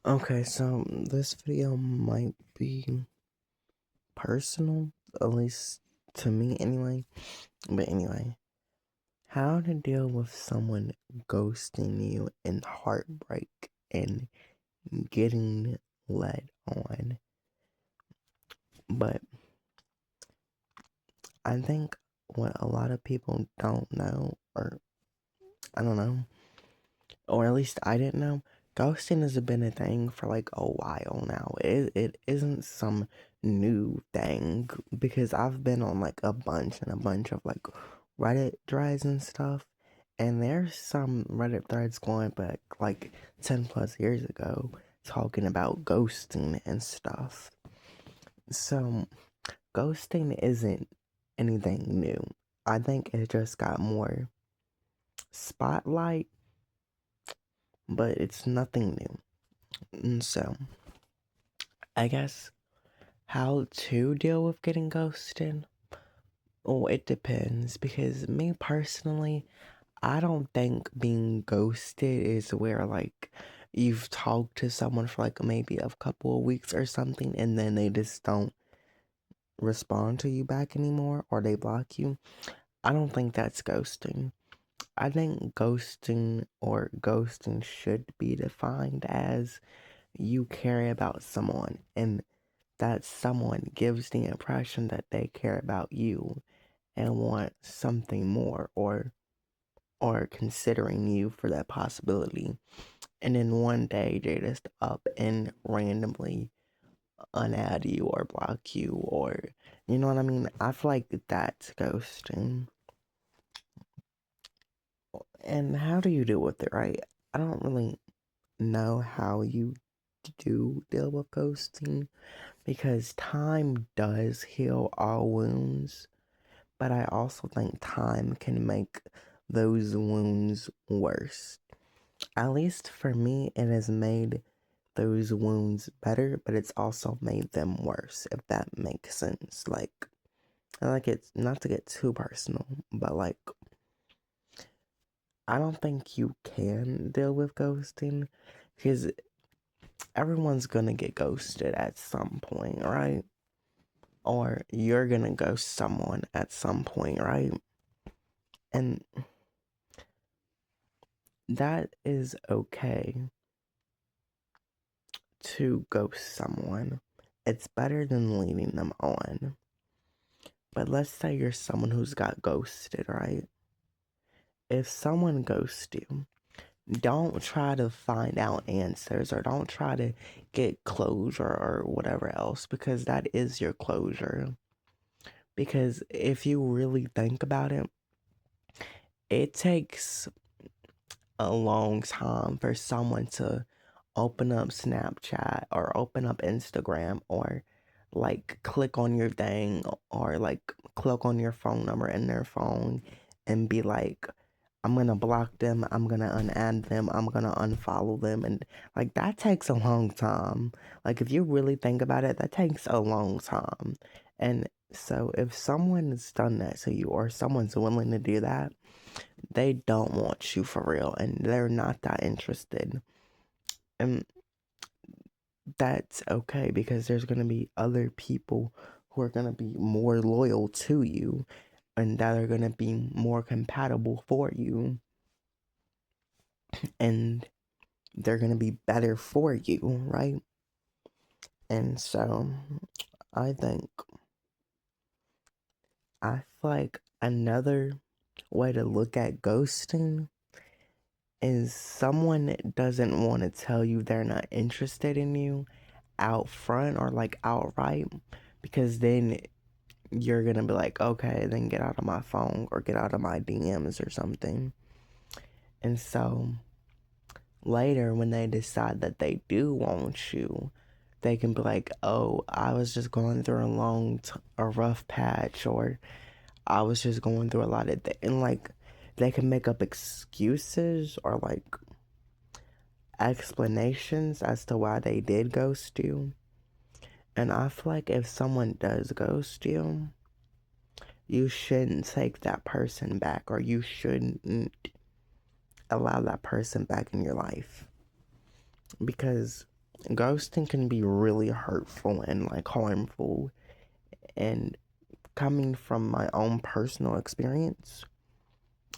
Okay, so this video might be personal, at least to me anyway. But anyway, how to deal with someone ghosting you in heartbreak and getting led on. But I think what a lot of people don't know, or I don't know, or at least I didn't know, ghosting has been a thing for like a while now. It isn't some new thing because I've been on like a bunch of like Reddit threads and stuff, and there's some Reddit threads going back like 10 plus years ago talking about ghosting and stuff. So ghosting isn't anything new. I think it just got more spotlight, but it's nothing new. And so, I guess how to deal with getting ghosted? Oh, it depends because me personally, I don't think being ghosted is where like you've talked to someone for like maybe a couple of weeks or something and then they just don't respond to you back anymore or they block you. I don't think that's ghosting. I think ghosting should be defined as you care about someone and that someone gives the impression that they care about you and want something more or considering you for that possibility. And then one day they just up and randomly unadd you or block you or you know what I mean? I feel like that's ghosting. And how do you deal with it, right? I don't really know how you do deal with ghosting because time does heal all wounds, but I also think time can make those wounds worse. At least for me, it has made those wounds better, but it's also made them worse, if that makes sense. Like it's not to get too personal, but like, I don't think you can deal with ghosting because everyone's gonna get ghosted at some point, right? Or you're gonna ghost someone at some point, right? And that is okay to ghost someone. It's better than leading them on. But let's say you're someone who's got ghosted, right? If someone ghosts you, don't try to find out answers or don't try to get closure or whatever else because that is your closure. Because if you really think about it, it takes a long time for someone to open up Snapchat or open up Instagram or like click on your thing or like click on your phone number in their phone and be like, I'm gonna block them, I'm gonna unadd them, I'm gonna unfollow them. And like that takes a long time. Like if you really think about it, that takes a long time. And so if someone's done that to you or someone's willing to do that, they don't want you for real and they're not that interested. And that's okay because there's going to be other people who are going to be more loyal to you and that are going to be more compatible for you and they're going to be better for you, right? And so I think I feel like another way to look at ghosting is someone doesn't want to tell you they're not interested in you out front or like outright because then you're gonna be like, okay, then get out of my phone or get out of my DMs or something. And so later, when they decide that they do want you, they can be like, oh, I was just going through a rough patch, or I was just going through a lot of things. And like, they can make up excuses or like explanations as to why they did ghost you. And I feel like if someone does ghost you, you shouldn't take that person back or you shouldn't allow that person back in your life because ghosting can be really hurtful and like harmful. And coming from my own personal experience,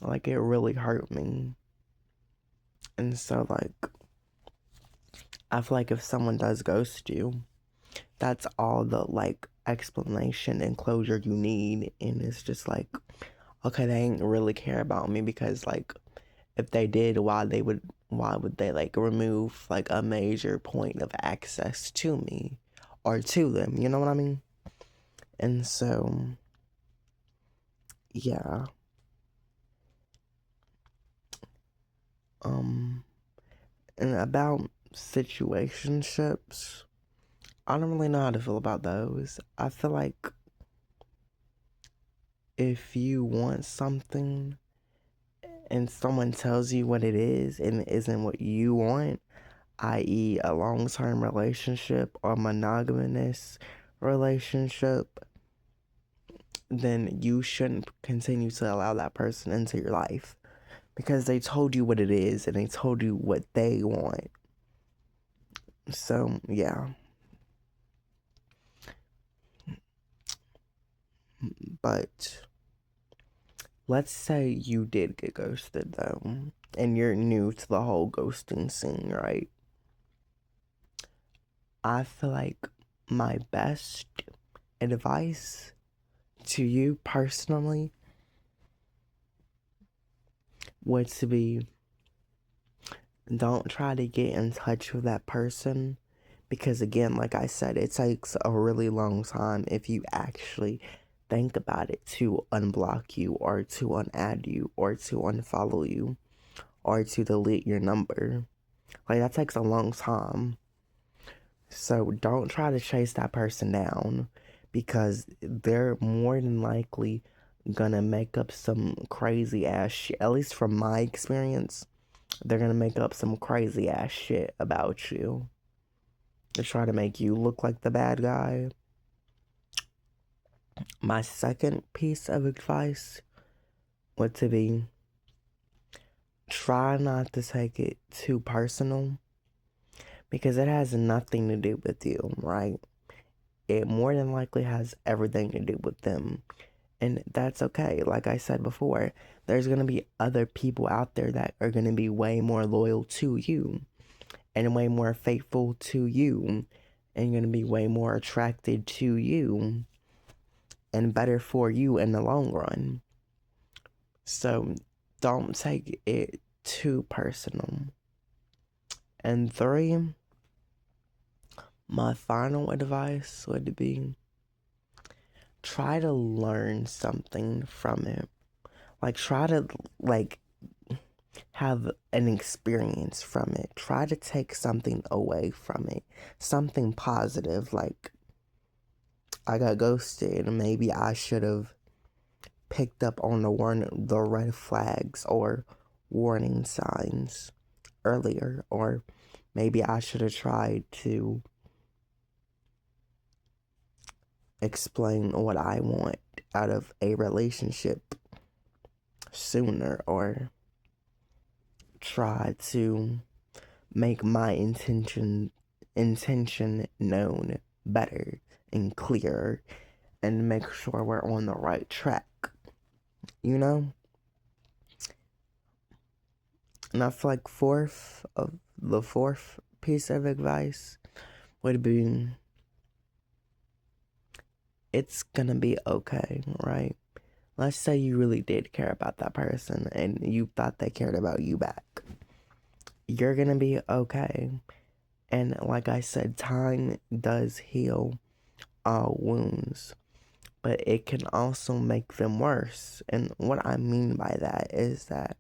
like it really hurt me. And so, like, I feel like if someone does ghost you, that's all the like explanation and closure you need. And it's just like, okay, they ain't really care about me, because like if they did, why would they like remove like a major point of access to me or to them, you know what I mean? And so yeah. um and about situationships, I don't really know how to feel about those. I feel like if you want something and someone tells you what it is and it isn't what you want, i.e., a long term relationship or monogamous relationship, then you shouldn't continue to allow that person into your life, because they told you what it is and they told you what they want. So, yeah. But let's say you did get ghosted, though, and you're new to the whole ghosting scene, right? I feel like my best advice to you personally would to be, don't try to get in touch with that person, because again, like I said, it takes a really long time, if you actually think about it, to unblock you or to unadd you or to unfollow you or to delete your number. Like, that takes a long time. So don't try to chase that person down, because they're more than likely gonna make up some crazy ass shit. At least from my experience, they're gonna make up some crazy ass shit about you to try to make you look like the bad guy. My second piece of advice would to be, try not to take it too personal, because it has nothing to do with you, right? It more than likely has everything to do with them. And that's okay. Like I said before, there's going to be other people out there that are going to be way more loyal to you and way more faithful to you and going to be way more attracted to you and better for you in the long run. So don't take it too personal. And three, my final advice would be, try to learn something from it. Like, try to, like, have an experience from it. Try to take something away from it. Something positive, like, I got ghosted. Maybe I should have picked up on the red flags or warning signs earlier. Or maybe I should have tried to explain what I want out of a relationship sooner, or try to make my intention known better and clearer, and make sure we're on the right track, you know? And I feel like the fourth piece of advice would be, it's gonna be okay, right? Let's say you really did care about that person and you thought they cared about you back. You're gonna be okay. And like I said, time does heal all wounds, but it can also make them worse. And what I mean by that is that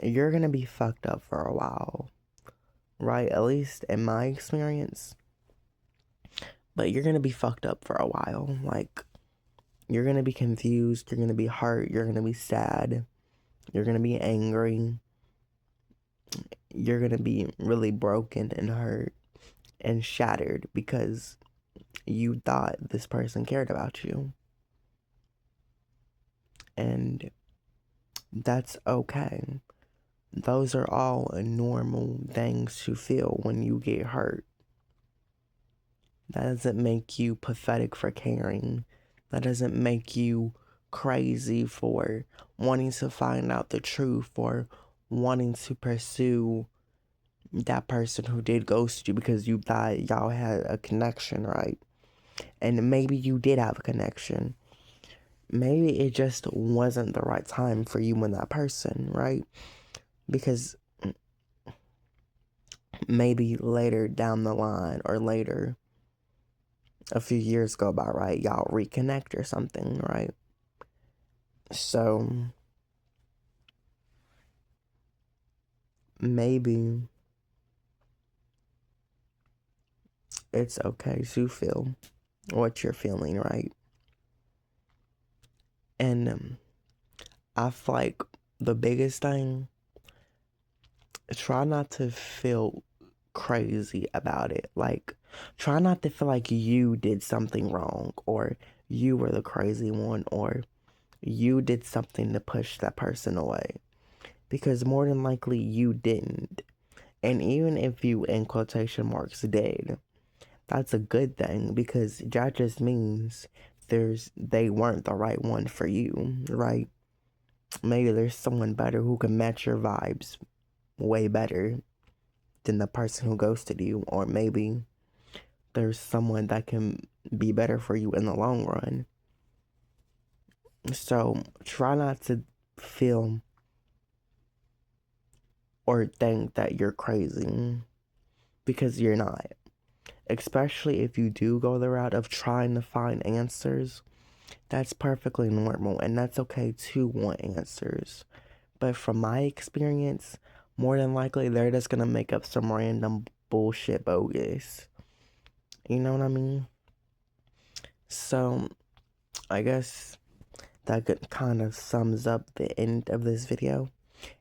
you're gonna be fucked up for a while, right? At least in my experience. But you're gonna be fucked up for a while. Like, you're gonna be confused, you're gonna be hurt, you're gonna be sad, you're gonna be angry, you're gonna be really broken and hurt and shattered, because you thought this person cared about you. And that's okay. Those are all normal things to feel when you get hurt. That doesn't make you pathetic for caring. That doesn't make you crazy for wanting to find out the truth or wanting to pursue that person who did ghost you because you thought y'all had a connection, right? And maybe you did have a connection. Maybe it just wasn't the right time for you and that person, right? Because maybe later down the line or later, a few years go by, right? Y'all reconnect or something, right? So maybe it's okay to feel what you're feeling, right? And I feel like the biggest thing, try not to feel crazy about it. Like, try not to feel like you did something wrong or you were the crazy one or you did something to push that person away. Because more than likely you didn't. And even if you, in quotation marks, did, that's a good thing because that just means they weren't the right one for you, right? Maybe there's someone better who can match your vibes way better than the person who ghosted you, or maybe there's someone that can be better for you in the long run. So try not to feel or think that you're crazy because you're not. Especially if you do go the route of trying to find answers, that's perfectly normal and that's okay to want answers. But from my experience, more than likely they're just gonna make up some random bullshit bogus. You know what I mean? So I guess that kind of sums up the end of this video.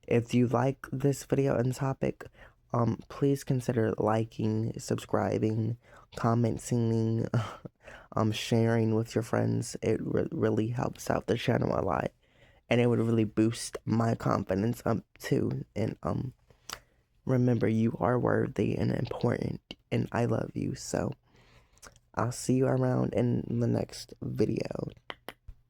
If you like this video and topic, please consider liking, subscribing, commenting, sharing with your friends. It really helps out the channel a lot, and it would really boost my confidence up too. And remember, you are worthy and important, and I love you. So I'll see you around in the next video.